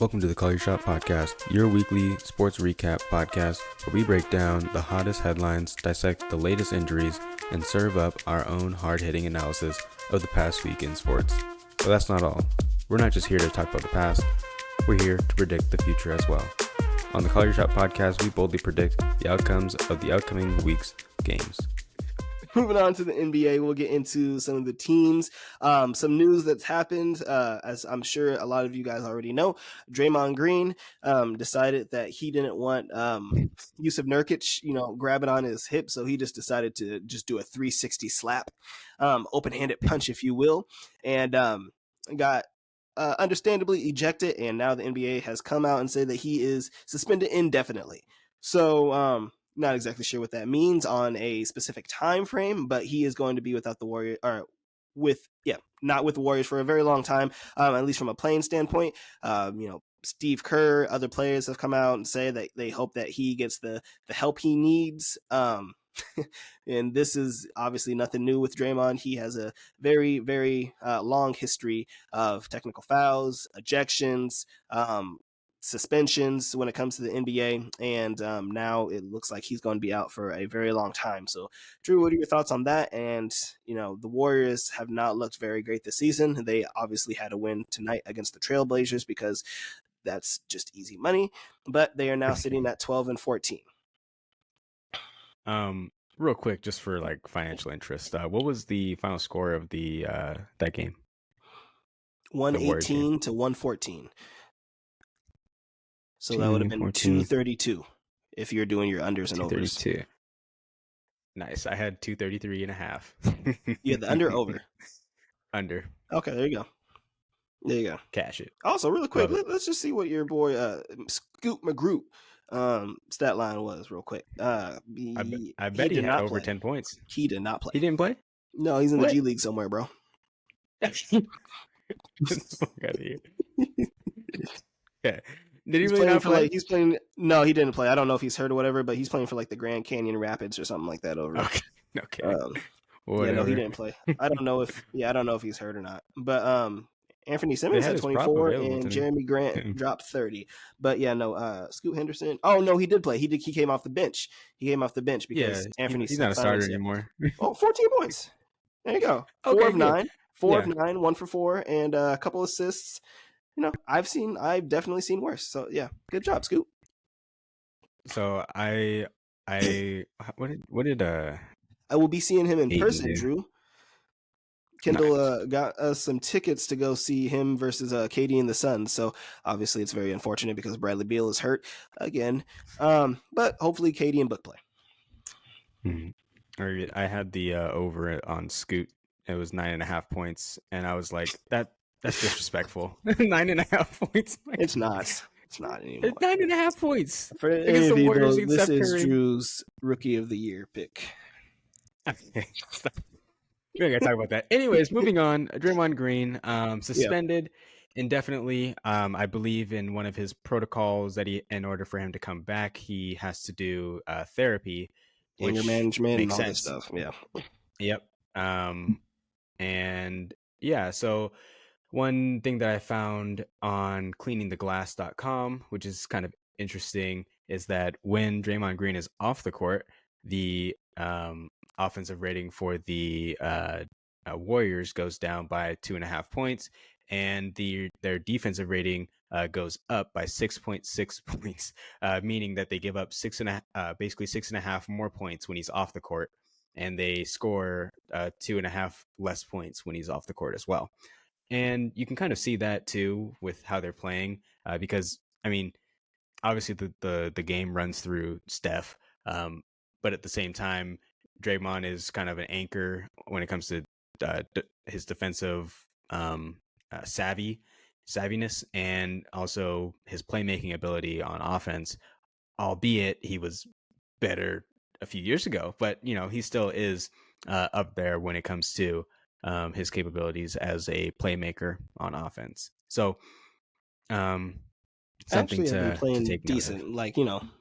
Welcome to the Call Your Shot podcast, your weekly sports recap podcast where we break down the hottest headlines, dissect the latest injuries, and serve up our own hard-hitting analysis of the past week in sports. But that's not all. We're not just here to talk about the past, we're here to predict the future as well. On the Call Your Shot podcast, we boldly predict the outcomes of the upcoming week's games. Moving on to the NBA, we'll get into some of the teams, some news that's happened. As I'm sure a lot of you guys already know, Draymond Green decided that he didn't want Yusuf Nurkic, grabbing on his hip, so he just decided to just do a 360 slap, open-handed punch, if you will, and got understandably ejected. And now the NBA has come out and said that he is suspended indefinitely. So, not exactly sure what that means on a specific time frame, but he is going to be without the Warriors, or not with the Warriors for a very long time, at least from a playing standpoint. Steve Kerr, other players have come out and say that they hope that he gets the help he needs. And this is obviously nothing new with Draymond. He has a very, very long history of technical fouls, ejections, suspensions when it comes to the NBA, and now it looks like he's going to be out for a very long time. So, Drew, what are your thoughts on that? And, the Warriors have not looked very great this season. They obviously had a win tonight against the Trailblazers because that's just easy money, but they are now sitting at 12-14. Real quick, just for like financial interest, what was the final score of the that game? 118 to 114. So that would have been 232 if you're doing your unders and overs. 232. Nice. I had 233 and a half. You had the under over? Under. Okay, there you go. Cash it. Also, really quick, let's just see what your boy Scoot McGroot stat line was real quick. I bet he had over 10 points. He did not play. He didn't play? No, he's in the G League somewhere, bro. Get the fuck out of here. Yeah. Did he really not play? He's playing. No, he didn't play. I don't know if he's hurt or whatever, but he's playing for like the Grand Canyon Rapids or something like that over. Okay. No, he didn't play. I don't know if he's hurt or not. But Anthony Simmons had 24 and Jeremy Grant dropped 30. But Scoot Henderson. Oh no, he did play. He came off the bench. Because Anthony. He's not a starter anymore. 14 points. There you go. 4 of 9. 4 of 9. 1 for 4, and a couple assists. I've definitely seen worse. So yeah, good job, Scoot. So what did I will be seeing him in person, Drew. Kendall got us some tickets to go see him versus KD and the Suns. So obviously it's very unfortunate because Bradley Beal is hurt again. But hopefully KD and Book play. Mm-hmm. I had the over on Scoot. It was 9.5 points, and I was like, that's disrespectful. 9.5 points. It's not. It's not anymore. It's 9.5 points. For any of you, this is Drew's Rookie of the Year pick. Okay. We don't got to talk about that. Anyways, moving on. Draymond Green suspended indefinitely. I believe in one of his protocols that in order for him to come back, he has to do therapy, anger management, and all this stuff. Yeah. Yep. So one thing that I found on cleaningtheglass.com, which is kind of interesting, is that when Draymond Green is off the court, the offensive rating for the Warriors goes down by 2.5 points, and their defensive rating goes up by 6.6 points, meaning that they give up 6.5 more points when he's off the court, and they score 2.5 less points when he's off the court as well. And you can kind of see that too with how they're playing, because obviously the game runs through Steph, but at the same time, Draymond is kind of an anchor when it comes to his defensive savviness, and also his playmaking ability on offense. Albeit he was better a few years ago, but he still is up there when it comes to his capabilities as a playmaker on offense. So something to take decent.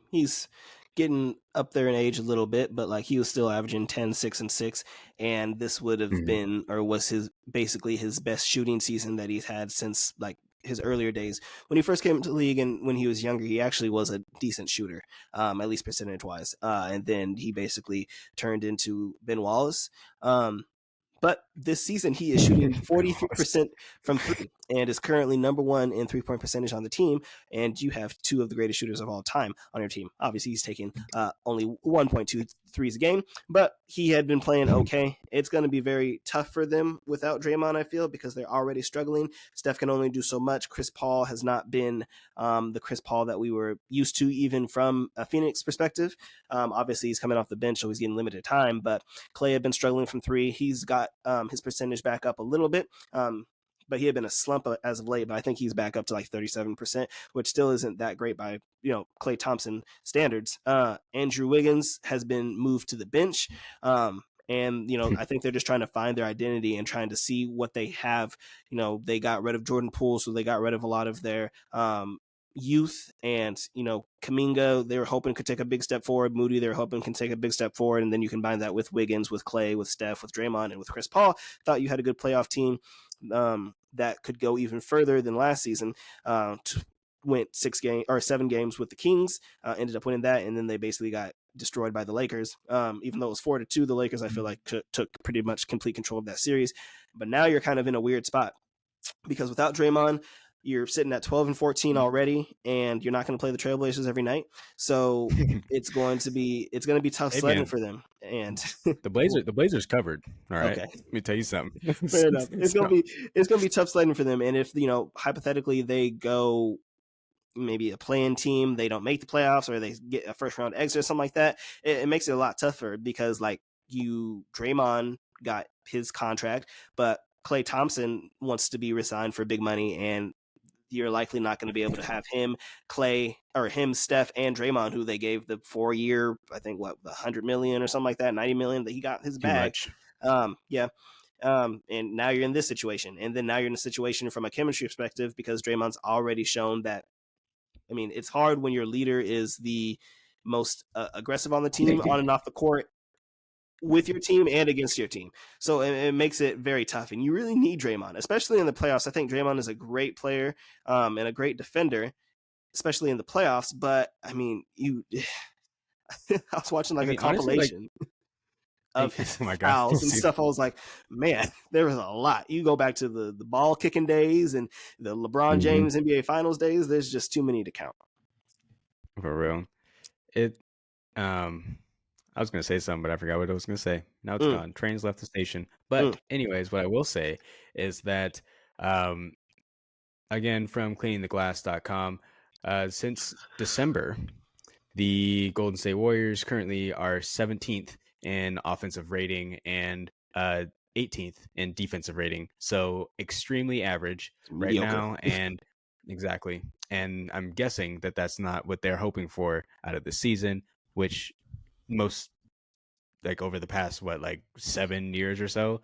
He's getting up there in age a little bit, but he was still averaging 10, 6, and 6, and this would have been, or was basically his best shooting season that he's had since his earlier days. When he first came into the league and when he was younger, he actually was a decent shooter, at least percentage wise. And then he basically turned into Ben Wallace. But this season, he is shooting 43% from three and is currently number one in 3-point percentage on the team. And you have two of the greatest shooters of all time on your team. Obviously, he's taking only 1.2 threes a game, but he had been playing okay. It's going to be very tough for them without Draymond, I feel, because they're already struggling. Steph can only do so much. Chris Paul has not been the Chris Paul that we were used to, even from a Phoenix perspective. Obviously, he's coming off the bench, so he's getting limited time, but Clay had been struggling from three. He's got his percentage back up a little bit. But he had been a slump as of late, but I think he's back up to like 37%, which still isn't that great by, Klay Thompson standards. Andrew Wiggins has been moved to the bench. And, I think they're just trying to find their identity and trying to see what they have. They got rid of Jordan Poole, so they got rid of a lot of their youth, and Kuminga, they were hoping could take a big step forward. Moody, they were hoping can take a big step forward, and then you combine that with Wiggins, with Clay, with Steph, with Draymond, and with Chris Paul. Thought you had a good playoff team that could go even further than last season. Went 7 games with the Kings, ended up winning that, and then they basically got destroyed by the Lakers. Even though it was 4-2, the Lakers, I feel like, took pretty much complete control of that series. But now you're kind of in a weird spot because without Draymond, you're sitting at 12-14 already, and you're not going to play the Trailblazers every night. So it's going to be tough sledding for them. And the Blazers covered. All right. Okay. Let me tell you something. Fair enough. It's gonna be tough sledding for them. And if hypothetically they go maybe a play-in team, they don't make the playoffs, or they get a first round exit or something like that, it makes it a lot tougher because Draymond got his contract, but Klay Thompson wants to be re-signed for big money, and you're likely not going to be able to have him, Steph, and Draymond, who they gave the 4-year, I think, $100 million or something like that, $90 million that he got his bag. Yeah. And now you're in this situation. And then now you're in a situation from a chemistry perspective because Draymond's already shown that, it's hard when your leader is the most aggressive on the team, on and off the court, with your team and against your team. So it makes it very tough. And you really need Draymond, especially in the playoffs. I think Draymond is a great player and a great defender, especially in the playoffs. But, I was watching a compilation of his fouls and stuff. I was like, man, there was a lot. You go back to the ball kicking days and the LeBron James NBA Finals days. There's just too many to count. For real. I was going to say something, but I forgot what I was going to say. Now it's gone. Trains left the station. But anyways, what I will say is that, again, from cleaningtheglass.com, since December, the Golden State Warriors currently are 17th in offensive rating and 18th in defensive rating. So extremely average right now. And exactly. And I'm guessing that that's not what they're hoping for out of the season, which most over the past 7 years or so,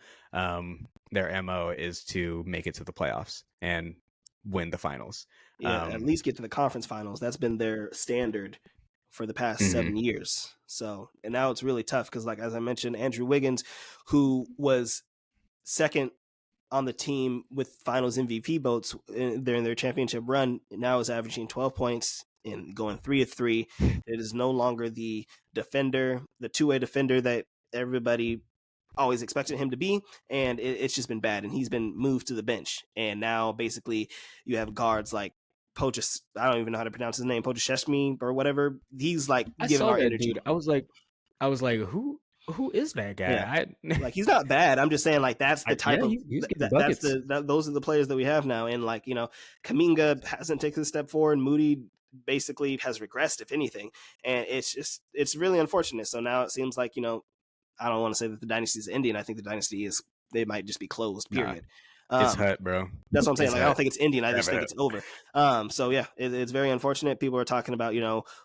their MO is to make it to the playoffs and win the finals. At least get to the conference finals. That's been their standard for the past 7 years. So, and now it's really tough because, as I mentioned, Andrew Wiggins, who was second on the team with finals MVP votes during their championship run, now is averaging 12 points and going 3 of 3. It is no longer the defender, the two-way defender that everybody always expected him to be, and it's just been bad. And he's been moved to the bench, and now basically you have guards like Pojas. I don't even know how to pronounce his name, Pojušeski or whatever. He's giving our energy. Dude. I was like, who is that guy? Yeah. He's not bad. I'm just saying that's the type of those are the players that we have now. And Kuminga hasn't taken a step forward. Moody basically has regressed, if anything, and it's really unfortunate. So now it seems like I don't want to say that the dynasty is ending. I think the dynasty they might just be closed. Period. It's hut, bro. That's what I'm saying. I don't think it's ending. I just think it's over. So yeah, it's very unfortunate. People are talking about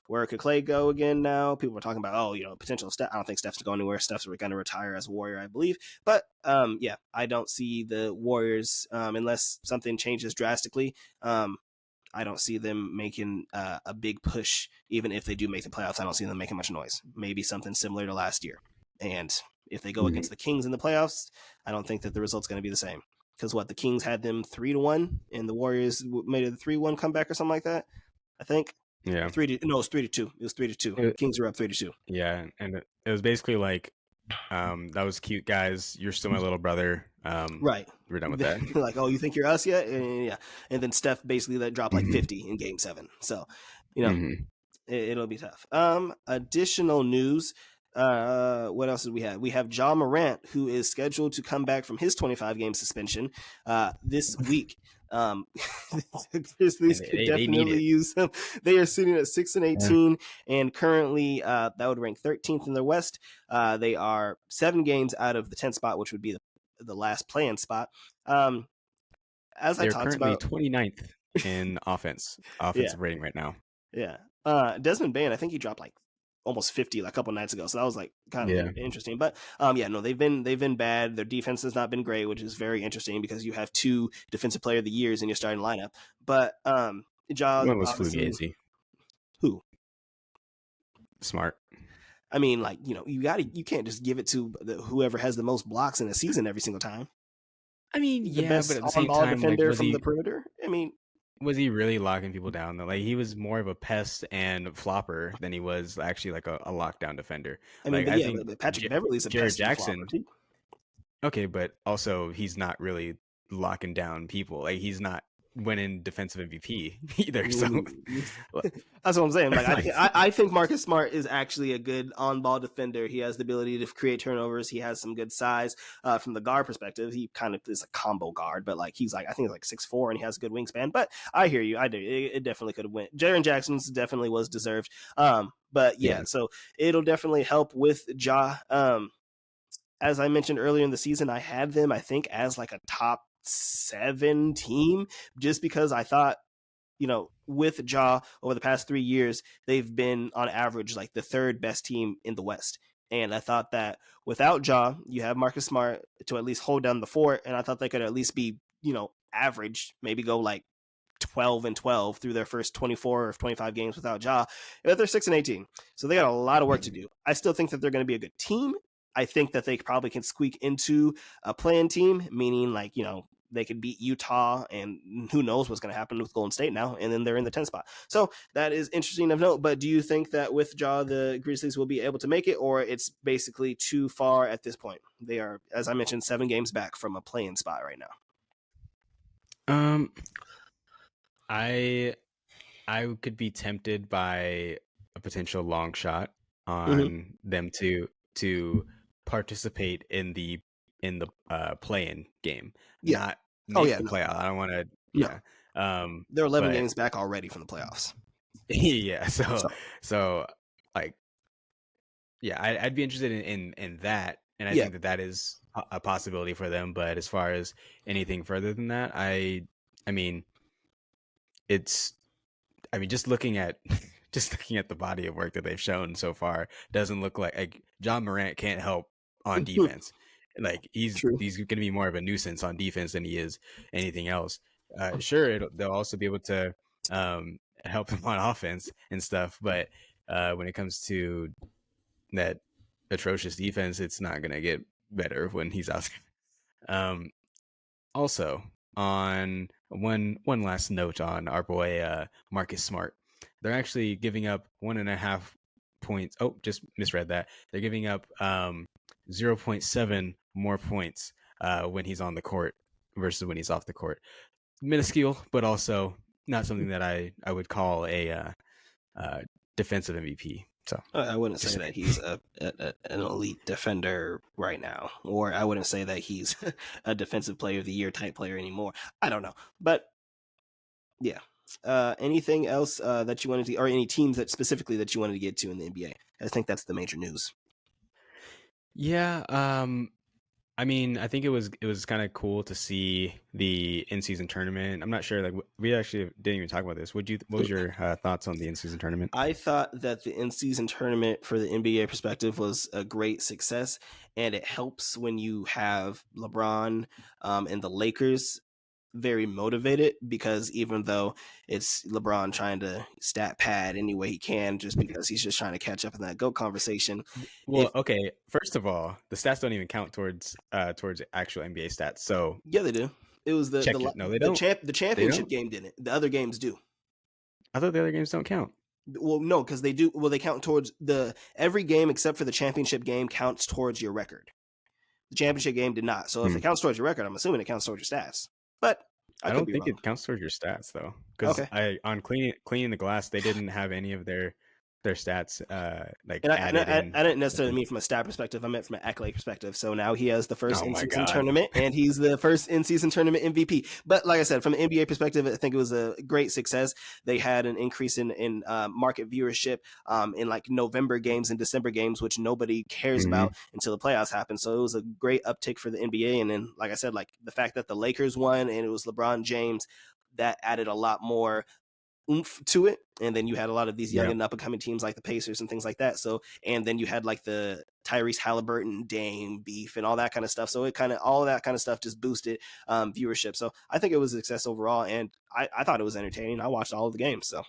where could Clay go again now. People are talking about potential Steph. I don't think Steph's going anywhere. Steph's going to retire as a Warrior, I believe. But yeah, I don't see the Warriors unless something changes drastically. I don't see them making a big push. Even if they do make the playoffs, I don't see them making much noise. Maybe something similar to last year. And if they go against the Kings in the playoffs, I don't think that the result's going to be the same. because the Kings had them 3-1, and the Warriors made it a 3-1 comeback or something like that. I think. Yeah. Or it was 3-2. It was 3-2. Kings were up 3-2. Yeah, and it was basically like, that was cute, guys. You're still my little brother. Right. We're done with that. Like, oh, you think you're us yet? And, yeah. And then Steph basically that dropped like Mhm. 50 in Game 7. So, you know, Mhm. it'll be tough. Additional news. What else did we have? We have John Morant, who is scheduled to come back from his 25-game suspension this week. Grizzlies could They need definitely it. use him. They are sitting at 6-18, and currently that would rank 13th in the West. They are 7 games out of the 10th spot, which would be the last play-in spot. As I They're talked currently about, 29th in offensive rating right now. Yeah. Desmond Bain, I think he dropped like almost 50 like a couple nights ago. So that was like kind of interesting. But no, they've been bad. Their defense has not been great, which is very interesting because you have 2 defensive player of the years in your starting lineup. But Ja, One was obviously, Fugazi. who? Smart. I mean, like, you can't just give it to whoever has the most blocks in a season every single time. I mean, The yeah, best but at the same on-ball time, like, defender from the perimeter. I mean, was he really locking people down though? Like, he was more of a pest and flopper than he was actually like a lockdown defender. I mean, Like, but I yeah, think but Patrick Beverly's a Jared pest and flopper Jackson. too. Okay, but also he's not really locking down people. Like, he's not winning defensive MVP either. So that's what I'm saying. Like, like, I think Marcus Smart is actually a good on-ball defender. He has the ability to create turnovers. He has some good size from the guard perspective. He kind of is a combo guard, but like he's like, I think like 6'4", and he has a good wingspan. But I hear you. I do. It definitely could have went. Jaren Jackson's definitely was deserved. But yeah, so it'll definitely help with Ja. As I mentioned earlier in the season, I had them, I think, as like a top 7 team, just because I thought, with Ja over the past 3 years, they've been on average like the 3rd best team in the West. And I thought that without Ja, you have Marcus Smart to at least hold down the fort, and I thought they could at least be, average, maybe go like 12-12 through their first 24 or 25 games without Ja. But they're 6-18, so they got a lot of work to do. I still think that they're going to be a good team. I think that they probably can squeak into a play-in team, meaning like, they could beat Utah, and who knows what's going to happen with Golden State now, and then they're in the 10th spot. So that is interesting of note. But do you think that with Ja, the Grizzlies will be able to make it, or it's basically too far at this point? They are, as I mentioned, 7 games back from a play-in spot right now. I could be tempted by a potential long shot on them to participate in the play-in game. Yeah. Not make the playoff. I don't want to. Yeah. They're 11 games back already from the playoffs. Yeah. So like, yeah, I'd be interested in that, and I think that is a possibility for them. But as far as anything further than that, I mean, just looking at the body of work that they've shown so far, doesn't look like John Morant can't help on defense. Like, he's going to be more of a nuisance on defense than he is anything else. Sure, they'll also be able to help him on offense and stuff, but when it comes to that atrocious defense, it's not going to get better when he's out there. Also, on one last note on our boy Marcus Smart, they're actually giving up 1.5 points. Oh, just misread that. They're giving up 0.7 more points when he's on the court versus when he's off the court. Minuscule, but also not something that I would call a defensive MVP. So I wouldn't say that he's an elite defender right now, or I wouldn't say that he's a defensive player of the year type player anymore. I don't know, but yeah. Anything else that you wanted to, or any teams that specifically that you wanted to get to in the NBA? I think that's the major news. Yeah. I mean, I think it was kind of cool to see the in-season tournament. I'm not sure, like, we actually didn't even talk about this. What was your thoughts on the in-season tournament? I thought that the in-season tournament for the NBA perspective was a great success, and it helps when you have LeBron and the Lakers very motivated, because even though it's LeBron trying to stat pad any way he can just because he's just trying to catch up in that GOAT conversation. Well, okay, first of all, the stats don't even count towards actual NBA stats. So yeah, they do. It was Check it. No, they don't. the They championship don't. game didn't. The other games do. I thought the other games don't count. Well, no, because they do. Well, they count towards every game except for the championship game counts towards your record. The championship game did not. So if it counts towards your record, I'm assuming it counts towards your stats. But I I could don't be think wrong. it counts towards your stats though, because Okay. on cleaning the glass, they didn't have any of their stats like And added in. I didn't necessarily mean from a stat perspective. I meant from an accolade perspective. So now he has the first Oh my in-season god! tournament, and he's the first in-season tournament MVP. But like I said, from an NBA perspective, I think it was a great success. They had an increase in market viewership in like November games and December games, which nobody cares about until the playoffs happen. So it was a great uptick for the NBA. And then, like I said, like the fact that the Lakers won and it was LeBron James, that added a lot more oomph to it. And then you had a lot of these young Yeah. and up and coming teams like the Pacers and things like that. So, and then you had like the Tyrese Halliburton, Dame beef and all that kind of stuff. So it kind of, all that kind of stuff just boosted viewership. So I think it was a success overall. And I thought it was entertaining. I watched all of the games. So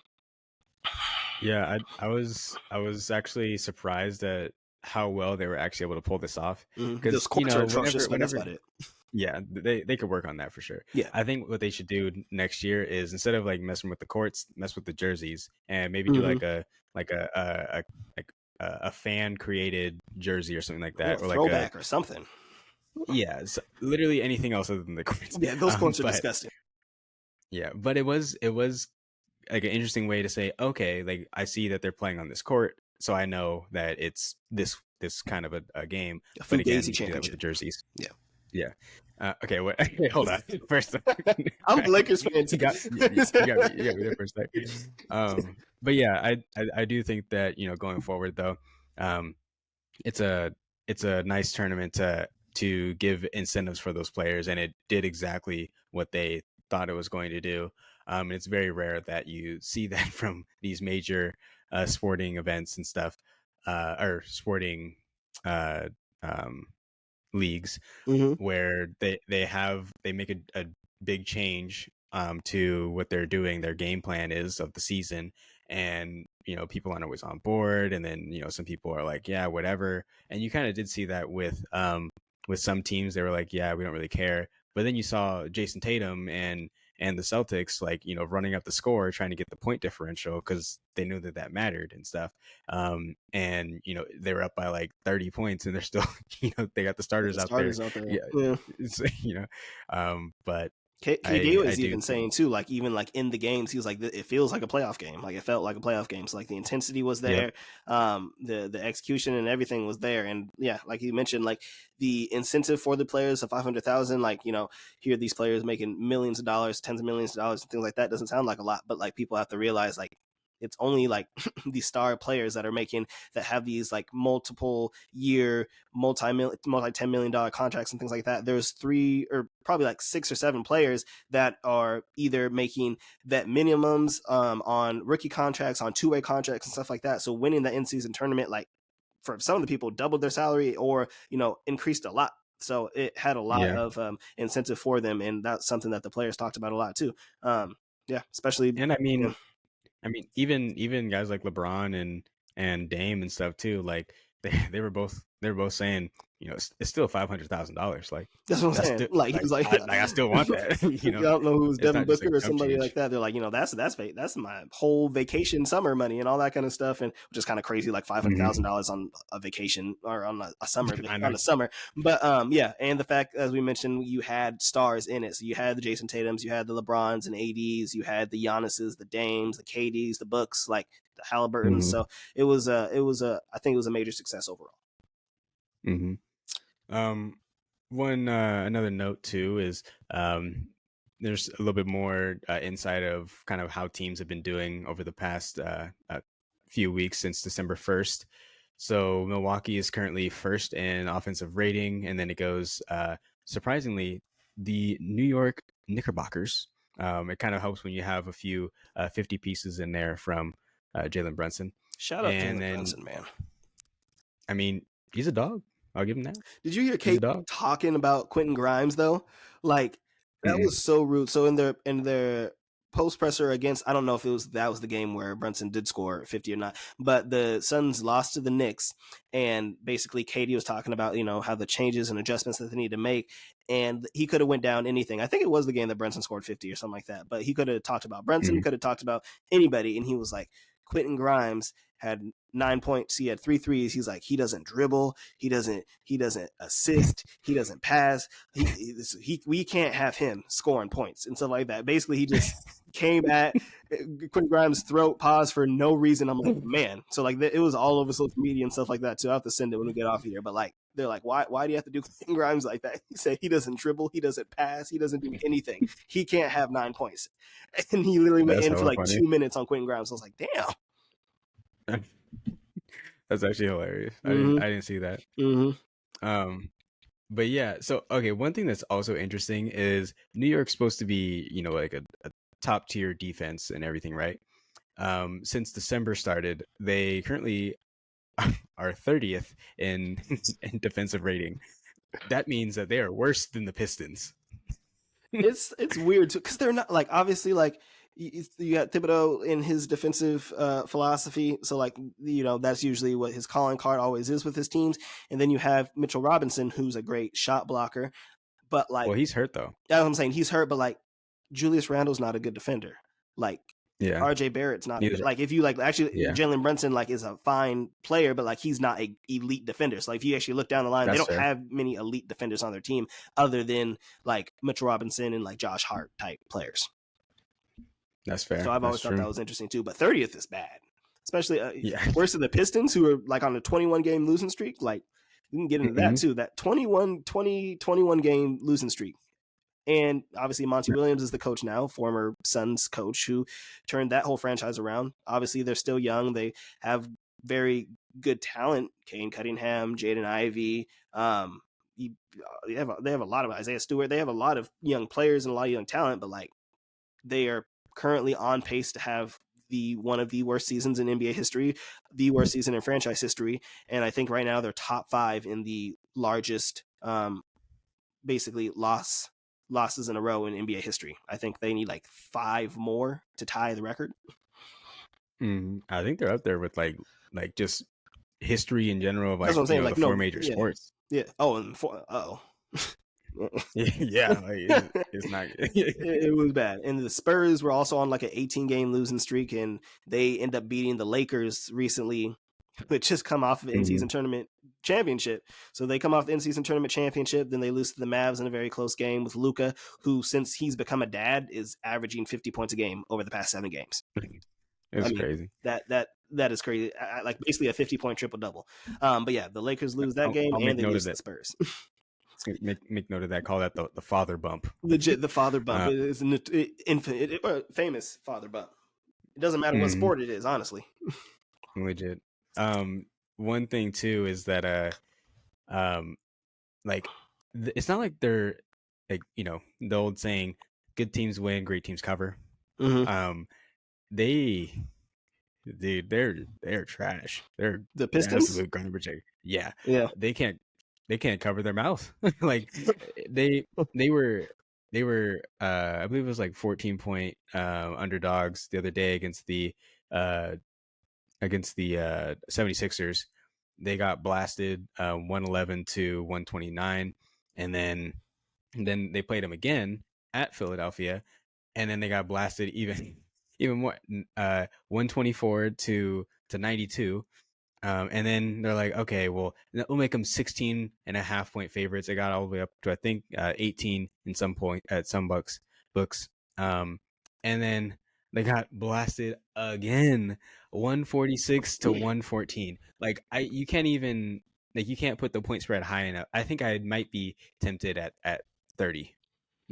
Yeah, I was actually surprised at how well they were actually able to pull this off. Because those courts are atrocious, but that's whenever, about it. yeah, they could work on that for sure. Yeah. I think what they should do next year is, instead of like messing with the courts, mess with the jerseys, and maybe do like a fan created jersey or something like that, or like throwback or something. Yeah, literally anything else other than the courts. Yeah, those courts are disgusting. Yeah, but it was like an interesting way to say, okay, like I see that they're playing on this court, so I know that it's this kind of a game. But again, you can do that with the jerseys. Yeah. Okay, wait, hold on. First, I'm a Lakers fan too. You got me there for a second. But yeah, I do think that, you know, going forward though, it's a nice tournament to give incentives for those players, and it did exactly what they thought it was going to do. It's very rare that you see that from these major sporting events and stuff, or sporting leagues, where they make a big change to what they're doing, their game plan is of the season, and you know, people aren't always on board, and then, you know, some people are like, yeah, whatever. And you kind of did see that with some teams. They were like, yeah, we don't really care. But then you saw Jason Tatum and the Celtics, like, you know, running up the score, trying to get the point differential because they knew that mattered and stuff. And, you know, they were up by like 30 points and they're still, you know, they got the starters out there. Yeah. You know, but KD was even saying too, like even like in the games, he was like, it feels like a playoff game. Like it felt like a playoff game. So like the intensity was there, the execution and everything was there. And yeah, like you mentioned, like the incentive for the players of 500,000, like, you know, here these players making millions of dollars, tens of millions of dollars, and things like that doesn't sound like a lot, but like people have to realize like it's only like these star players that have these like multiple year, multi $10 million contracts and things like that. There's 3 or probably like 6 or 7 players that are either making vet minimums on rookie contracts, on 2-way contracts and stuff like that. So winning the in-season tournament, like for some of the people, doubled their salary or, you know, increased a lot. So it had a lot of incentive for them, and that's something that the players talked about a lot too. Especially. And I mean, even guys like LeBron and Dame and stuff too, like they were both saying, you know, it's still $500,000. Like that's what I'm saying. Still, like he's like, I still want that. You know, I don't know who was Devin Booker or somebody change. like that. They're like, you know, that's my whole vacation summer money and all that kind of stuff, and which is kind of crazy, like $500,000 on a vacation or on a summer on a summer. But yeah, and the fact, as we mentioned, you had stars in it. So you had the Jason Tatums, you had the LeBrons and ADs, you had the Giannis's, the Dames, the KDs, the Books, like the Halliburton. So it was I think it was a major success overall. Another note too is there's a little bit more insight of kind of how teams have been doing over the past few weeks since December 1st. So Milwaukee is currently first in offensive rating, and then it goes surprisingly, the New York Knickerbockers. It kind of helps when you have a few 50 pieces in there from Jalen Brunson. Shout out Jalen Brunson, man. I mean, he's a dog. I'll give him that. Did you hear Kate talking about Quentin Grimes though? Like that was so rude. So in their post presser against, I don't know if that was the game where Brunson did score 50 or not, but the Suns lost to the Knicks, and basically Katie was talking about, how the changes and adjustments that they need to make, and he could have went down anything. I think it was the game that Brunson scored 50 or something like that, but he could have talked about Brunson, Mhm. could have talked about anybody, and he was like, Quentin Grimes had 9 points. He had 3 threes. He's like, he doesn't dribble. He doesn't assist. He doesn't pass. We can't have him scoring points and stuff like that. Basically, he just came at Quentin Grimes' throat, paused for no reason. I'm like, man. So like, it was all over social media and stuff like that too. I have to send it when we get off here. But like, they're like, why do you have to do Quentin Grimes like that? He said he doesn't dribble, he doesn't pass, he doesn't do anything. He can't have 9 points. And he literally went That's in for hella like funny. 2 minutes on Quentin Grimes. I was like, damn. That's actually hilarious. Mm-hmm. I didn't see that. Mm-hmm. But yeah, so okay, one thing that's also interesting is New York's supposed to be, like a top tier defense and everything, right? Since December started, they currently are 30th in in defensive rating. That means that they are worse than the Pistons. It's weird too, because they're not like, obviously, like you got Thibodeau in his defensive philosophy, so like that's usually what his calling card always is with his teams, and then you have Mitchell Robinson, who's a great shot blocker, but like, Well, he's hurt though. that's what I'm saying, he's hurt, but like Julius Randle's not a good defender, like Yeah. RJ Barrett's not Neither. like, if you like, actually Yeah. Jalen Brunson like is a fine player, but like he's not a elite defender. So like, if you actually look down the line, That's they don't fair. have many elite defenders on their team other than like Mitchell Robinson and like Josh Hart type players. That's fair. So I've always thought that was interesting too. But 30th is bad, especially worse than the Pistons, who are like on a 21 game losing streak. Like, we can get into that too. That 21 game losing streak. And obviously Monty Williams is the coach now, former Suns coach, who turned that whole franchise around. Obviously, they're still young. They have very good talent. Kane Cunningham, Jaden Ivey. They have a lot of Isaiah Stewart. They have a lot of young players and a lot of young talent, but like, they are currently on pace to have one of the worst seasons in NBA history, the worst season in franchise history. And I think right now they're top 5 in the largest, basically losses in a row in NBA history. I think they need like 5 more to tie the record. I think they're up there with like just history in general of like, that's what I'm saying, like, the 4 major sports. Yeah. Oh, and Yeah, like, it's not. It was bad. And the Spurs were also on like an 18 game losing streak, and they end up beating the Lakers recently, which just come off of an in-season tournament championship. So they come off the in-season tournament championship, then they lose to the Mavs in a very close game with Luka, who, since he's become a dad, is averaging 50 points a game over the past 7 games. It's crazy. That is crazy. Like, basically a 50-point triple double. But yeah, the Lakers lose that game, and they lose to the Spurs. Make note of that. Call that the father bump. Legit, the father bump. It's an infinite, famous father bump. It doesn't matter what sport it is, honestly. Legit. One thing too is that like, it's not like they're like, the old saying, good teams win, great teams cover. They're trash. They're the Pistons. Absolute garbage. Yeah. They can't cover their mouth. Like, they were I believe it was like 14-point underdogs the other day against the 76ers. They got blasted 111 to 129, and then they played them again at Philadelphia, and then they got blasted even more, 124 to 92. And then they're like, okay, well, we'll make them 16.5-point favorites. They got all the way up to, I think, 18 in some point at some books. And then they got blasted again, 146 to 114. Like, you can't even, like, you can't put the point spread high enough. I think I might be tempted at 30.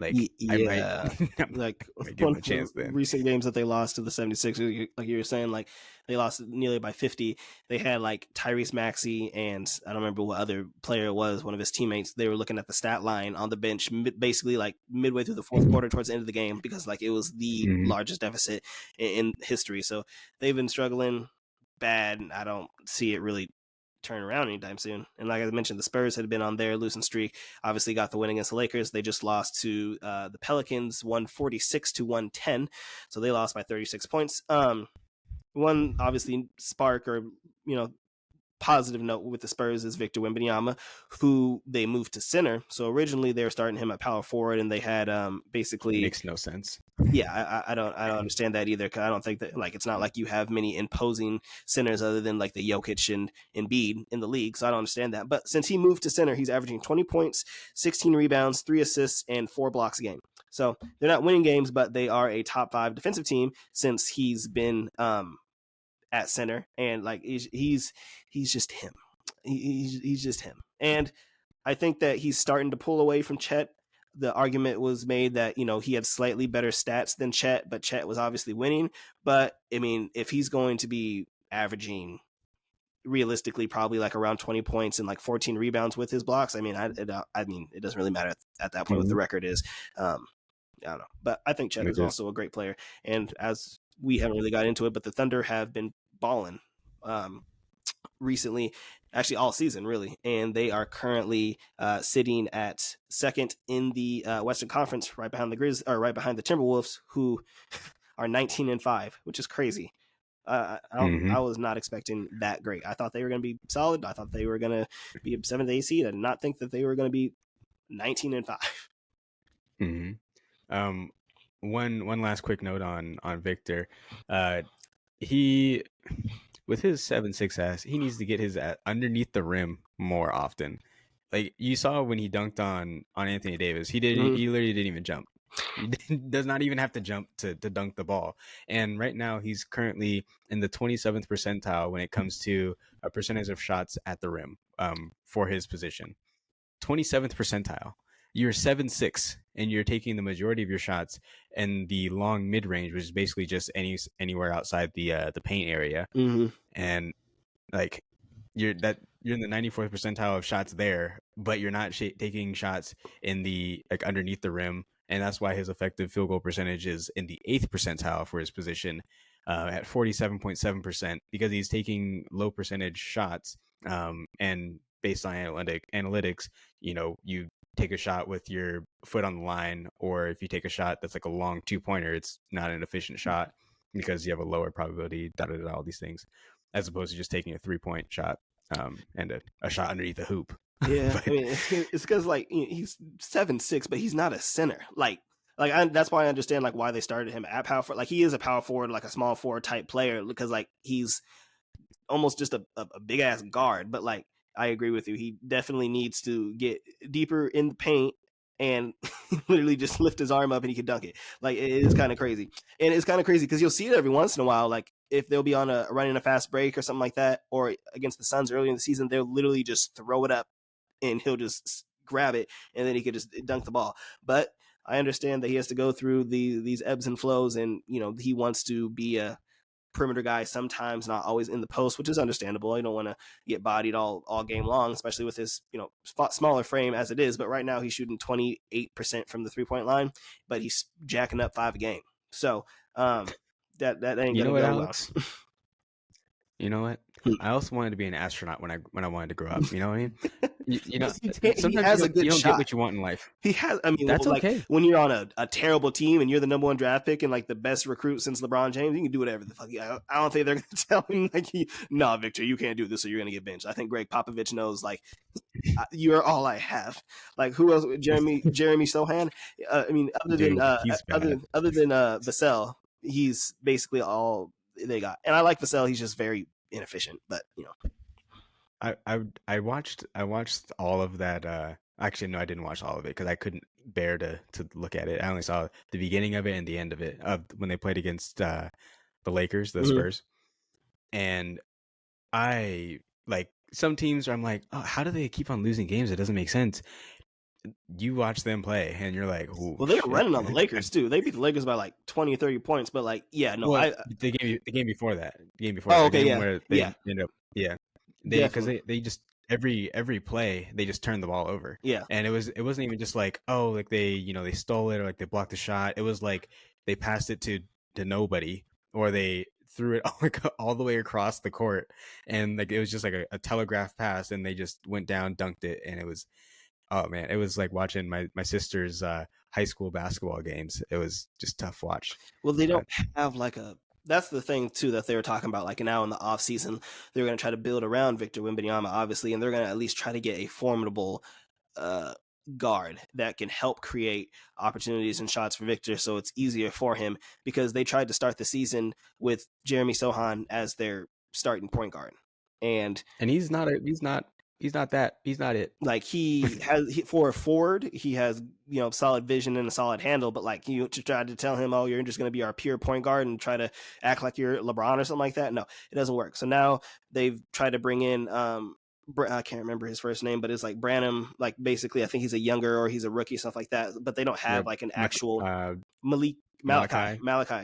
Like, yeah, I might, like, give them a chance then. Recent games that they lost to the 76ers, like you were saying, like, they lost nearly by 50. They had like Tyrese Maxey, and I don't remember what other player it was, one of his teammates. They were looking at the stat line on the bench, basically like midway through the fourth quarter towards the end of the game, because like it was the largest deficit in history. So they've been struggling bad. I don't see it really turn around anytime soon. And like I mentioned, the Spurs had been on their losing streak. Obviously, got the win against the Lakers. They just lost to the Pelicans, 146-110. So they lost by 36 points. One obviously spark or positive note with the Spurs is Victor Wembanyama, who they moved to center. So originally they were starting him at power forward, and they had basically Makes no sense. Yeah, I don't understand that either. Cause I don't think that it's not like you have many imposing centers other than like the Jokic and Embiid in the league. So I don't understand that. But since he moved to center, he's averaging 20 points, 16 rebounds, 3 assists, and 4 blocks a game. So they're not winning games, but they are a top 5 defensive team since he's been at center, and like he's just him. He's just him, and I think that he's starting to pull away from Chet. The argument was made that he had slightly better stats than Chet, but Chet was obviously winning. But I mean, if he's going to be averaging realistically probably like around 20 points and like 14 rebounds with his blocks, I mean, it doesn't really matter at that point what the record is. I don't know, but I think Chet is also a great player, and as we haven't really got into it, but the Thunder have been balling recently, actually all season really, and they are currently sitting at second in the Western Conference, right behind the right behind the Timberwolves, who are 19-5, which is crazy. I was not expecting that great. I thought they were going to be solid. I thought they were going to be a 7th, 8th seed. I did not think that they were going to be 19-5. One last quick note on Victor. He, with his 7'6" ass, he needs to get his ass underneath the rim more often. Like you saw when he dunked on Anthony Davis, he literally didn't even jump. He does not even have to jump to dunk the ball. And right now he's currently in the 27th percentile when it comes to a percentage of shots at the rim for his position. 27th percentile. You're 7'6", and you're taking the majority of your shots in the long mid range, which is basically just anywhere outside the paint area. And like you're in the 94th percentile of shots there, but you're not taking shots in the like underneath the rim, and that's why his effective field goal percentage is in the 8th percentile for his position at 47.7%, because he's taking low percentage shots. And based on analytics, you take a shot with your foot on the line, or if you take a shot that's like a long 2-pointer, it's not an efficient shot because you have a lower probability, all these things, as opposed to just taking a 3-point shot and a shot underneath the hoop. Yeah, but I mean, it's because like he's 7'6", but he's not a center. That's why I understand like why they started him at power forward. Like he is a power forward, like a small forward type player, because like he's almost just a big ass guard. But like I agree with you, he definitely needs to get deeper in the paint and literally just lift his arm up and he can dunk it. Like it is kind of crazy, and it's kind of crazy because you'll see it every once in a while. Like if they'll be on running a fast break or something like that, or against the Suns early in the season, they'll literally just throw it up and he'll just grab it and then he could just dunk the ball. But I understand that he has to go through these ebbs and flows, and he wants to be a perimeter guy sometimes, not always in the post, which is understandable. You don't want to get bodied all game long, especially with his smaller frame as it is. But right now he's shooting 28% from the 3-point line, but he's jacking up 5 a game. So that ain't gonna go Alex? well. You know what? I also wanted to be an astronaut when I wanted to grow up. You know what I mean? Sometimes he has a good you don't shot. get what you want in life. He has. I mean, that's okay. Like, when you're on a terrible team and you're the number 1 draft pick and like the best recruit since LeBron James, you can do whatever the fuck. I don't think they're going to tell him like, "No, Victor, you can't do this, or you're going to get benched." I think Greg Popovich knows like you're all I have. Like who else? Jeremy Sohan. I mean, other than Vassell, he's basically all they got. And I like Vassell. He's just very inefficient, but I watched all of that. Actually, no, I didn't watch all of it because I couldn't bear to look at it. I only saw the beginning of it and the end of it, when they played against the Lakers, the Spurs. And I like some teams where I'm like, oh, how do they keep on losing games? It doesn't make sense. You watch them play and you're like, oh, well, they were running on the Lakers too. They beat the Lakers by like 20 or 30 points, but like, yeah, no, the game before that. Oh, okay, yeah, where they ended up, because they just every play they just turned the ball over. Yeah, and it wasn't even just like, oh, like they they stole it or like they blocked the shot. It was like they passed it to nobody, or they threw it all the way across the court, and like it was just like a telegraph pass, and they just went down, dunked it, and it was, oh man, it was like watching my sister's high school basketball games. It was just tough watch. Well, they don't But have like a. That's the thing too that they were talking about. Like now in the off season, they're going to try to build around Victor Wembanyama, obviously, and they're going to at least try to get a formidable uh, guard that can help create opportunities and shots for Victor, so it's easier for him. Because they tried to start the season with Jeremy Sohan as their starting point guard, and he's not he's not it. like for a forward, he has solid vision and a solid handle, but like you try to tell him, oh, you're just going to be our pure point guard and try to act like you're LeBron or something like that. No, it doesn't work. So now they've tried to bring in I can't remember his first name, but it's like Branham. Like basically, I think he's a younger or he's a rookie, stuff like that. But they don't have like an actual Malachi.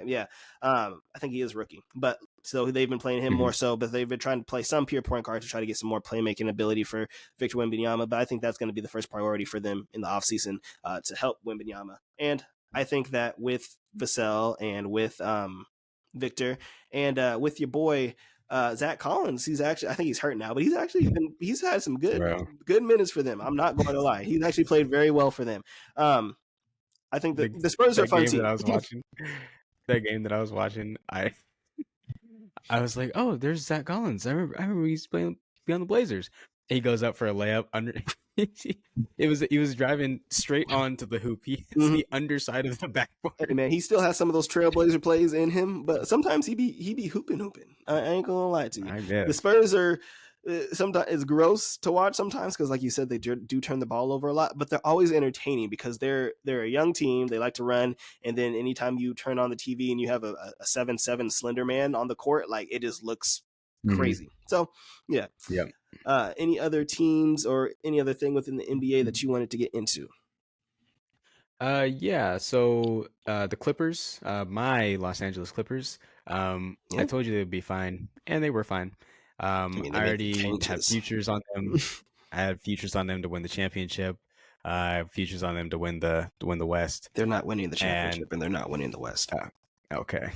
Yeah, I think he is rookie, but so they've been playing him more so. But they've been trying to play some pure point guard to try to get some more playmaking ability for Victor Wembanyama. But I think that's going to be the first priority for them in the offseason to help Wembanyama. And I think that with Vassell and with Victor and with your boy. Zach Collins, I think he's hurt now, but he's had some good minutes for them. I'm not going to lie. He's actually played very well for them. I think the Spurs are a fun team. That game that I was watching, I was like, oh, there's Zach Collins. I remember he's playing on the Blazers. He goes up for a layup under. He was driving straight onto the hoop. He hits the underside of the backboard. Hey, man, he still has some of those Trailblazer plays in him, but sometimes he be hooping. I ain't gonna lie to you. The Spurs are sometimes it's gross to watch sometimes because, like you said, they do turn the ball over a lot, but they're always entertaining because they're a young team. They like to run, and then anytime you turn on the TV and you have a 7'7" slender man on the court, like it just looks crazy. So yeah. Any other teams or any other thing within the NBA that you wanted to get into? Yeah. So the Clippers, my Los Angeles Clippers, I told you they would be fine, and they were fine. I already have futures on them. I have futures on them to win the championship. I have futures on them to win the West. They're not winning the championship, and they're not winning the West. Okay.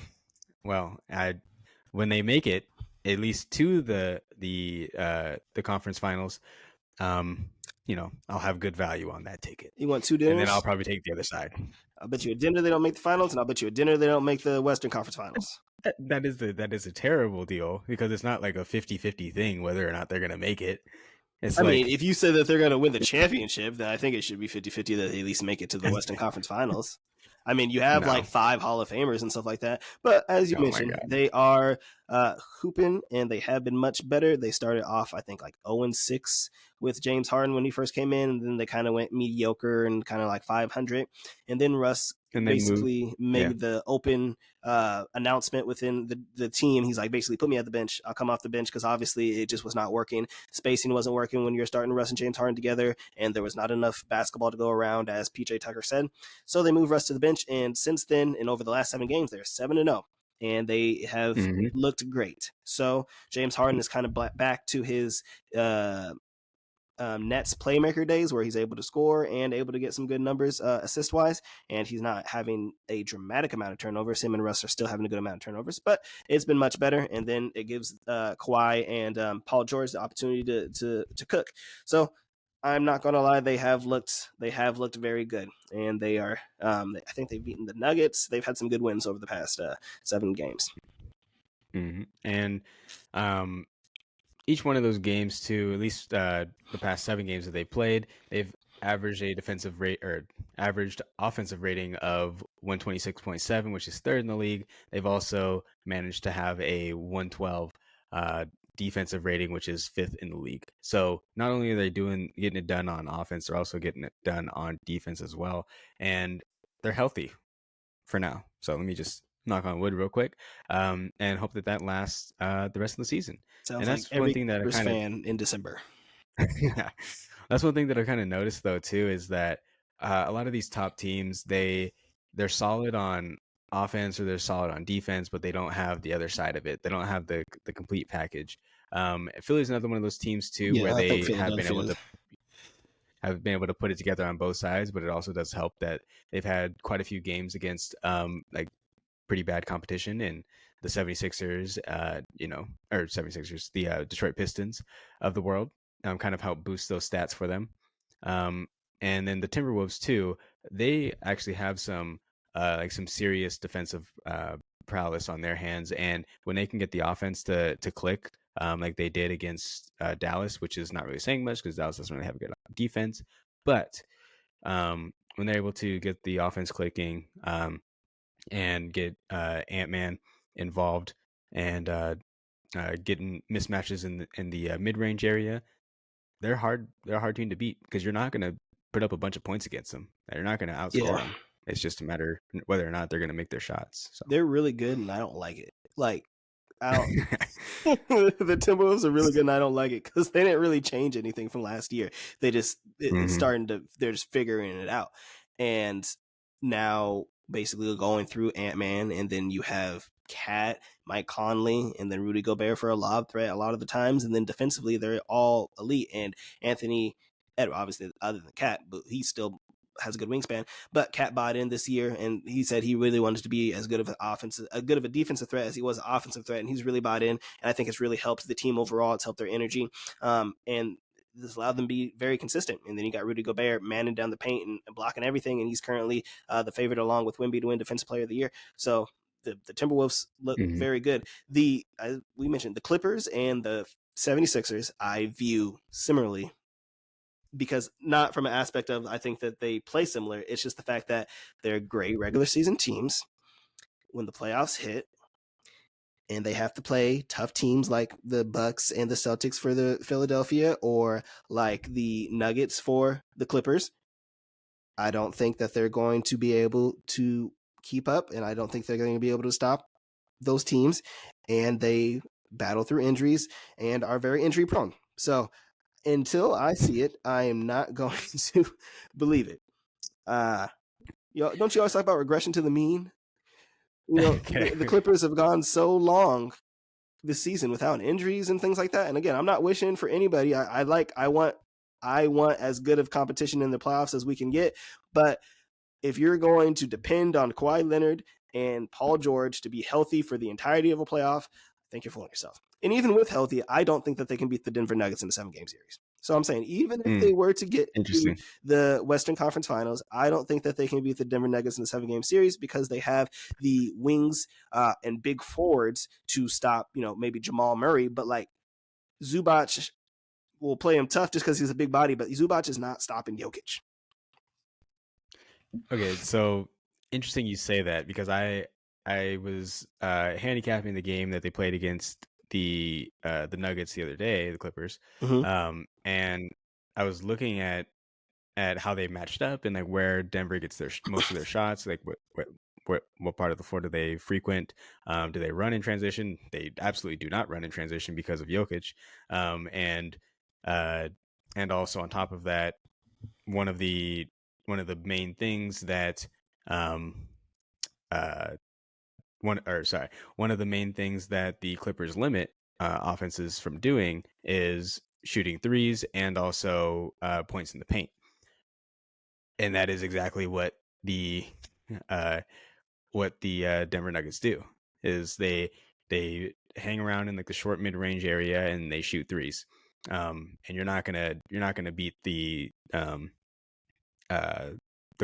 Well, when they make it at least to the conference finals, I'll have good value on that ticket. You want 2 dinners? And then I'll probably take the other side. I'll bet you a dinner they don't make the finals, and I'll bet you a dinner they don't make the Western Conference Finals. That is a terrible deal because it's not like a 50-50 thing whether or not they're going to make it. I mean, if you say that they're going to win the championship, then I think it should be 50-50 that they at least make it to the Western Conference Finals. I mean, you have like 5 Hall of Famers and stuff like that. But as you mentioned, they are hooping, and they have been much better. They started off, I think, like 0-6 with James Harden when he first came in, and then they kind of went mediocre and kind of like 500. And then Russ basically made the open announcement within the team. He's like, basically, put me at the bench. I'll come off the bench because obviously it just was not working. Spacing wasn't working when you're starting Russ and James Harden together, and there was not enough basketball to go around, as PJ Tucker said. So they moved Russ to the bench, and since then, and over the last 7 games, they're 7-0. And they have looked great. So James Harden is kind of back to his Nets playmaker days where he's able to score and able to get some good numbers assist wise, and he's not having a dramatic amount of turnovers. Him and Russ are still having a good amount of turnovers, but it's been much better. And then it gives Kawhi and Paul George the opportunity to cook. So I'm not gonna lie, they have looked very good, and they are. I think they've beaten the Nuggets. They've had some good wins over the past 7 games. And each one of those games, too, at least the past 7 games that they've played, they've averaged a defensive rate or averaged offensive rating of 126.7, which is 3rd in the league. They've also managed to have a 112 defensive rating, which is 5th in the league. So not only are they getting it done on offense, they're also getting it done on defense as well. And they're healthy for now. So let me just knock on wood real quick, and hope that lasts the rest of the season. Sounds and that's like one thing that I fan in December. Yeah, that's one thing that I kind of noticed though too, is that a lot of these top teams, they're solid on offense or they're solid on defense, but they don't have the other side of it. They don't have the complete package. Philly's another one of those teams too, where they have been able to put it together on both sides, but it also does help that they've had quite a few games against like pretty bad competition, and the 76ers, or 76ers, the Detroit Pistons of the world, kind of help boost those stats for them. And then the Timberwolves too, they actually have some some serious defensive prowess on their hands, and when they can get the offense to click, like they did against Dallas, which is not really saying much because Dallas doesn't really have a good defense, but when they're able to get the offense clicking and get Ant-Man involved and getting mismatches in the mid-range area, they're a hard team to beat because you're not going to put up a bunch of points against them. You're not going to outscore them. It's just a matter whether or not they're going to make their shots. So. They're really good, and I don't like it. Like, the Timberwolves are really good, and I don't like it because they didn't really change anything from last year. They just it's starting to, they're just figuring it out, and now basically going through Ant-Man, and then you have Cat, Mike Conley, and then Rudy Gobert for a lob threat a lot of the times, and then defensively they're all elite. And Anthony, obviously other than Cat, but he still has a good wingspan. But Cat bought in this year, and he said he really wanted to be as good of a defensive threat as he was an offensive threat, and he's really bought in. And I think it's really helped the team overall. It's helped their energy, and this allowed them to be very consistent. And then you got Rudy Gobert manning down the paint and blocking everything, and he's currently the favorite along with Wemby to win Defensive Player of the Year. So the Timberwolves look very good. We mentioned the Clippers and the 76ers I view similarly, because not from an aspect of I think that they play similar. It's just the fact that they're great regular season teams. When the playoffs hit and they have to play tough teams like the Bucks and the Celtics for the Philadelphia, or like the Nuggets for the Clippers, I don't think that they're going to be able to keep up, and I don't think they're going to be able to stop those teams, and they battle through injuries and are very injury prone. So until I see it, I am not going to believe it. Don't you always talk about regression to the mean? The Clippers have gone so long this season without injuries and things like that. And again, I'm not wishing for anybody. I want as good of competition in the playoffs as we can get. But if you're going to depend on Kawhi Leonard and Paul George to be healthy for the entirety of a playoff, I think you're fooling yourself. And even with healthy, I don't think that they can beat the Denver Nuggets in a 7-game series. So I'm saying, even if they were to get to the Western Conference Finals, I don't think that they can beat the Denver Nuggets in the 7-game series, because they have the wings and big forwards to stop, maybe Jamal Murray. But like, Zubac will play him tough just because he's a big body, but Zubac is not stopping Jokic. Okay, so interesting you say that, because I was handicapping the game that they played against the Nuggets the other day, the Clippers, and I was looking at how they matched up and like where Denver gets their most of their shots, like what part of the floor do they frequent? Do they run in transition? They absolutely do not run in transition because of Jokic, and also on top of that, one of the main things that one of the main things that the Clippers limit offenses from doing is shooting threes and also points in the paint. And that is exactly what the Denver Nuggets do. Is they hang around in like the short mid-range area and they shoot threes. And you're not gonna beat the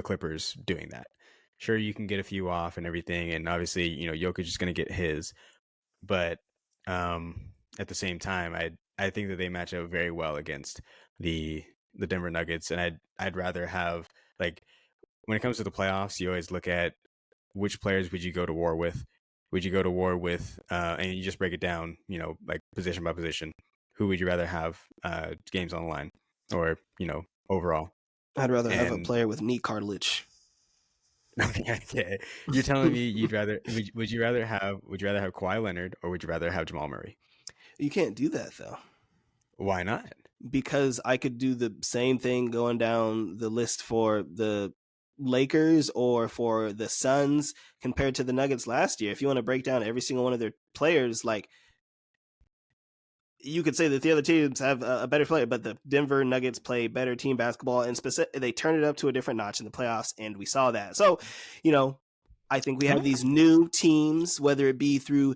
Clippers doing that. Sure, you can get a few off and everything, and obviously, Jokic is going to get his, but at the same time, I think that they match up very well against the Denver Nuggets, and I'd rather have, like, when it comes to the playoffs, you always look at which players would you go to war with. Would you go to war with, and you just break it down, like position by position. Who would you rather have games on the line, or overall? I'd rather have a player with knee cartilage. Okay. You're telling me would you rather have Kawhi Leonard, or would you rather have Jamal Murray? You can't do that though. Why not? Because I could do the same thing going down the list for the Lakers or for the Suns compared to the Nuggets last year. If you want to break down every single one of their players, like, you could say that the other teams have a better player, but the Denver Nuggets play better team basketball, and they turn it up to a different notch in the playoffs, and we saw that. So, I think we have these new teams, whether it be through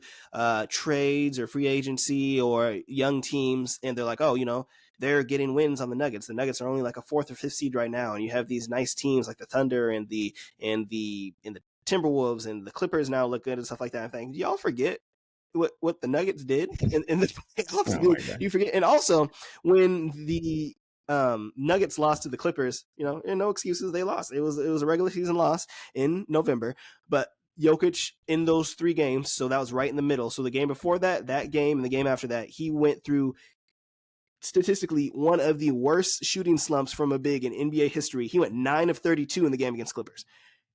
trades or free agency or young teams, and they're like, oh, they're getting wins on the Nuggets. The Nuggets are only like a 4th or 5th seed right now, and you have these nice teams like the Thunder and the Timberwolves, and the Clippers now look good and stuff like that. I think y'all forget what the Nuggets did in the playoffs. You forget, and also when the Nuggets lost to the Clippers, and no excuses, they lost. It was a regular season loss in November, but Jokic in those 3 games, so that was right in the middle. So the game before that game, and the game after that, he went through statistically one of the worst shooting slumps from a big in NBA history. He went 9 of 32 in the game against Clippers.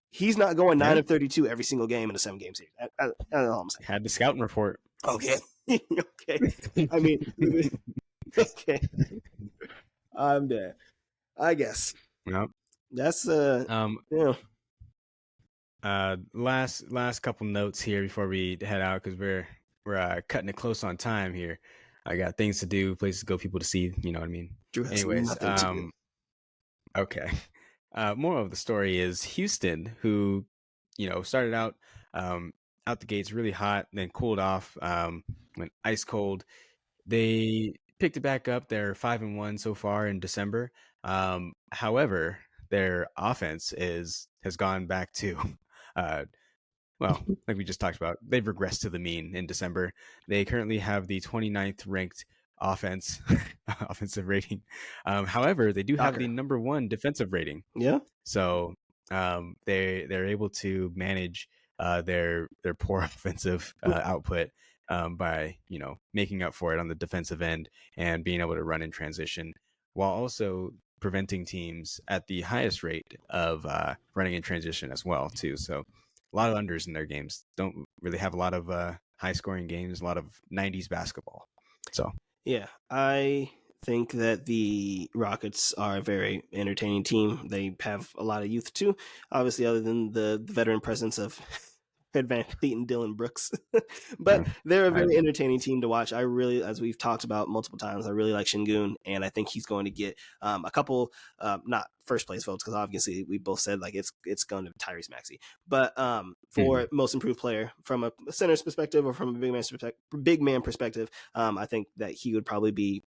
He's not going 9 of 32 every single game in a 7-game series. That's all I'm saying. Had the scouting report. Okay. Okay. I mean, okay. I'm dead. I guess. Yep. That's last couple notes here before we head out, because we're cutting it close on time here. I got things to do, places to go, people to see. You know what I mean? Drew has Anyways, nothing to do. Okay. Moral of the story is Houston, who started out out the gates really hot, then cooled off, went ice cold. They picked it back up. They're 5-1 so far in December. However, their offense has gone back to well, like we just talked about, they've regressed to the mean in December. They currently have the 29th ranked offensive rating. However, they do have the number 1 defensive rating. Yeah. So they're able to manage their poor offensive output by making up for it on the defensive end and being able to run in transition, while also preventing teams at the highest rate of running in transition as well too. So a lot of unders in their games. Don't really have a lot of high scoring games, a lot of 90s basketball. So yeah, I think that the Rockets are a very entertaining team. They have a lot of youth too, obviously, other than the veteran presence of Fred VanVleet and Dylan Brooks. But they're a very entertaining team to watch. I really, as we've talked about multiple times, I really like Şengün, and I think he's going to get a couple, not first place votes, because obviously we both said like it's going to be Tyrese Maxey, but for most improved player from a center's perspective or from a big man perspective, I think that he would probably be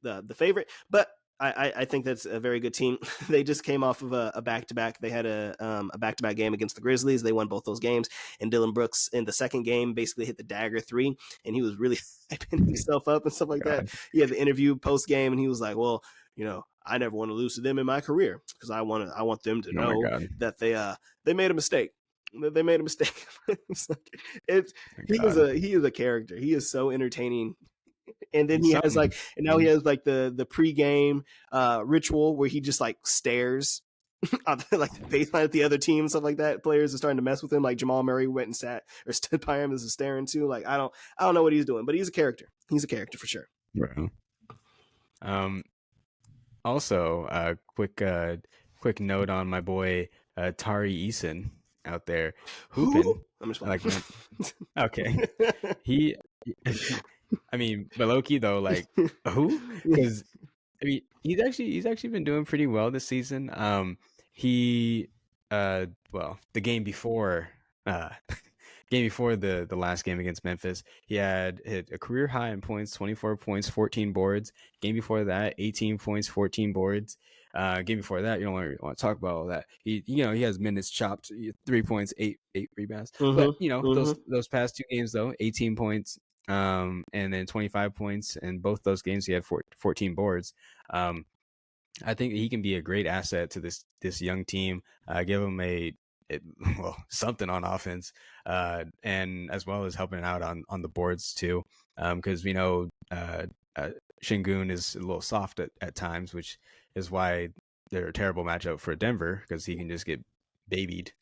the favorite. But I think that's a very good team. They just came off of a back-to-back. They had a back-to-back game against the Grizzlies. They won both those games. And Dylan Brooks in the second game basically hit the dagger 3, and he was really hyping himself up and stuff like that. He had the interview post-game, and he was like, well, I never want to lose to them in my career, because I want them to know that they made a mistake. They made a mistake. He is a character. He is so entertaining. And then he has like the pregame ritual where he just like stares on like the baseline at the other team, stuff like that. Players are starting to mess with him. Like Jamal Murray went and sat or stood by him as a staring too. Like I don't know what he's doing, but he's a character. He's a character for sure. Right. Also, quick note on my boy Tari Eason out there hooping. I'm just like, okay, he. I mean, but low-key though, like who? Because I mean, he's actually been doing pretty well this season. He well, the game before the last game against Memphis, he had hit a career high in points, 24 points, 14 boards. Game before that, 18 points, 14 boards. Game before that, you don't want to talk about all that. He has minutes chopped, 3 points, 8 rebounds. But those past 2 games though, 18 points, and then 25 points in both those games. He had 14 boards. I think he can be a great asset to this young team. Give him something on offense, and as well as helping out on the boards too. Because we know Şengün is a little soft at times, which is why they're a terrible matchup for Denver, because he can just get babied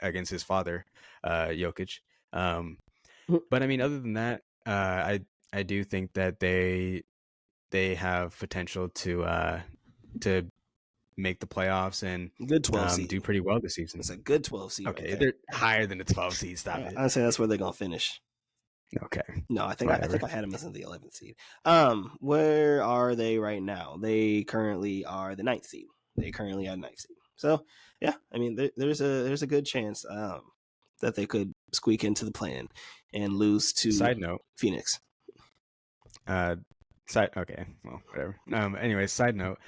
against his father, Jokic. But I mean, other than that, I do think that they have potential to make the playoffs and good 12 seed. Do pretty well this season. It's a good 12 seed. Okay, right, they're higher than the 12 seed. Stop it. I'd say that's where they're gonna finish. Okay. No, I think I had them as in the 11th seed. Where are they right now? They currently are the 9th seed. They currently are 9th seed. So yeah, I mean, there's a good chance. that they could squeak into the play-in and lose to Side note. Phoenix. Okay, well, whatever. Anyway, side note.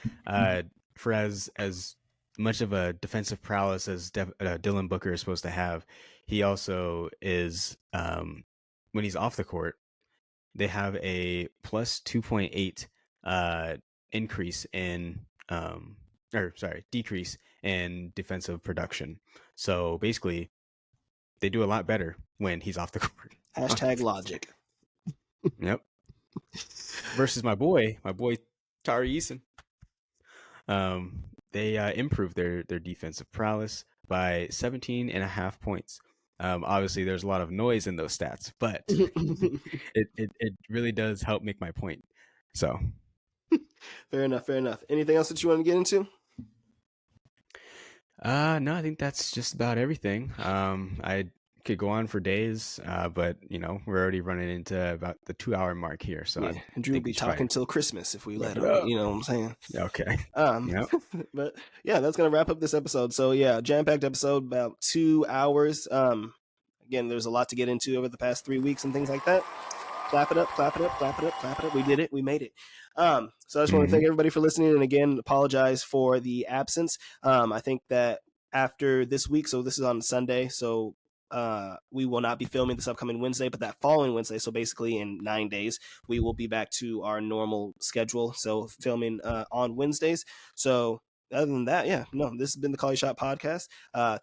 For as much of a defensive prowess as Dylan Booker is supposed to have, he also is. When he's off the court, they have a plus 2.8 increase in decrease in defensive production. So basically, they do a lot better when he's off the court. Hashtag logic. Yep. Versus my boy Tari Eason. They improved their defensive prowess by 17.5 points. Obviously, there's a lot of noise in those stats, but it really does help make my point. So, fair enough. Anything else that you want to get into? No, I think that's just about everything. I could go on for days, but we're already running into about the 2-hour mark here. So yeah, Drew will be talking till Christmas if we let him. You know what I'm saying? Okay. Yep. But yeah, that's gonna wrap up this episode. So yeah, jam-packed episode, about 2 hours. Again, there's a lot to get into over the past 3 weeks and things like that. Clap it up, clap it up, clap it up, clap it up. We did it. We made it. So I just want to thank everybody for listening. And again, apologize for the absence. I think that after this week, so this is on Sunday, so we will not be filming this upcoming Wednesday, but that following Wednesday, so basically in 9 days, we will be back to our normal schedule. So filming on Wednesdays. So other than that, this has been the Call Your Shot podcast.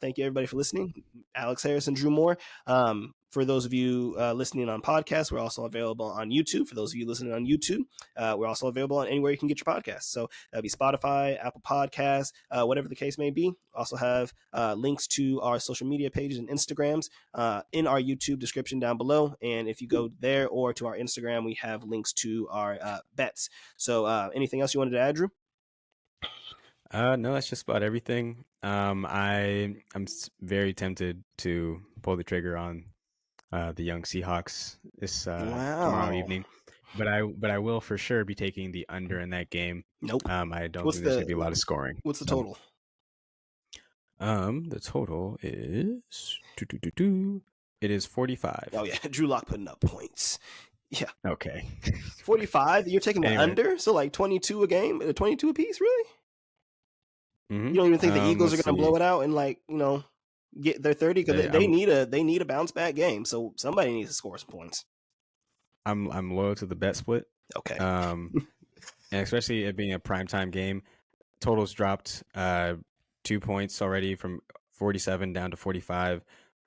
Thank you everybody for listening. Alex Harris and Drew Moore. For those of you listening on podcasts, we're also available on YouTube. For those of you listening on YouTube, we're also available on anywhere you can get your podcasts. So that'd be Spotify, Apple Podcasts, whatever the case may be. Also have links to our social media pages and Instagrams in our YouTube description down below. And if you go there or to our Instagram, we have links to our bets. So anything else you wanted to add, Drew? No, that's just about everything. I'm very tempted to pull the trigger on the young Seahawks this tomorrow evening, but I will for sure be taking the under in that game. Nope. I don't think there's gonna be a lot of scoring. What's the total? The total is it is 45. Oh yeah, Drew Lock putting up points. Yeah. Okay. 45. You're taking the under, so like 22 a game, 22 a piece, really? Mm-hmm. You don't even think the Eagles are going to blow it out and get their 30 because they need a bounce back game. So somebody needs to score some points. I'm loyal to the bet split. Okay. And especially it being a primetime game, totals dropped 2 points already from 47 down to 45.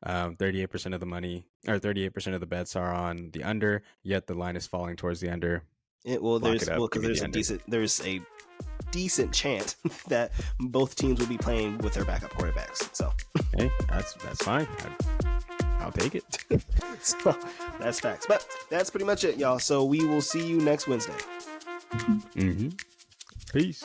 38% of the money or 38% of the bets are on the under. Yet the line is falling towards the under. There's a decent chance that both teams will be playing with their backup quarterbacks. So hey, that's fine. I'll take it. So that's facts. But that's pretty much it, y'all. So we will see you next Wednesday. Peace.